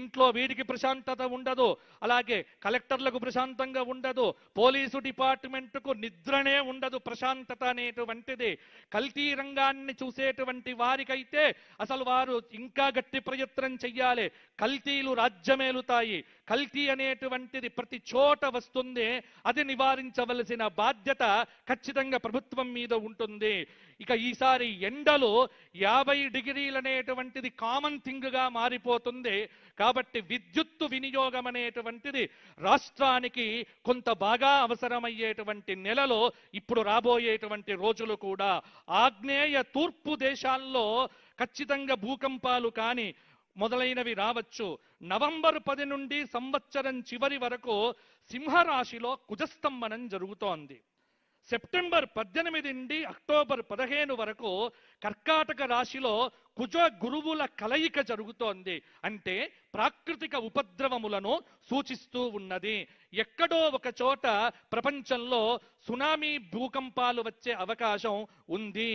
ఇంట్లో వీడికి ప్రశాంతత ఉండదు, అలాగే కలెక్టర్లకు ప్రశాంతంగా ఉండదు, పోలీసు డిపార్ట్మెంట్కు నిద్రనే ఉండదు, ప్రశాంతత అనేటువంటిది. కల్తీ రంగాన్ని చూసేటువంటి వారికైతే అసలు వారు ఇంకా గట్టి ప్రయత్నం చెయ్యాలి. కల్తీలు రాజ్యమేలుతాయి. కల్తీ అనేటువంటిది ప్రతి చోట వస్తుంది. అది నివారించవలసిన బాధ్యత ఖచ్చితంగా ప్రభుత్వం మీద ఉంటుంది. ఇక ఈసారి ఎండలు 50 డిగ్రీలు అనేటువంటిది కామన్ థింగ్ గా మారిపోతుంది. కాబట్టి విద్యుత్తు వినియోగం అనేటువంటిది రాష్ట్రానికి కొంత బాగా అవసరమయ్యేటువంటి నెలలో ఇప్పుడు రాబోయేటువంటి రోజులు కూడా. ఆగ్నేయ తూర్పు దేశాల్లో ఖచ్చితంగా భూకంపాలు కానీ మొదలైనవి రావచ్చు. నవంబర్ 10 నుండి సంవత్సరం చివరి వరకు సింహరాశిలో కుజస్తంభనం జరుగుతోంది. సెప్టెంబర్ 18 నుండి అక్టోబర్ 15 వరకు కర్కాటక రాశిలో కుజ గురువుల కలయిక జరుగుతోంది. అంటే ప్రాకృతిక ఉపద్రవములను సూచిస్తూ ఉన్నది. ఎక్కడో ఒక చోట ప్రపంచంలో సునామీ భూకంపాలు వచ్చే అవకాశం ఉంది.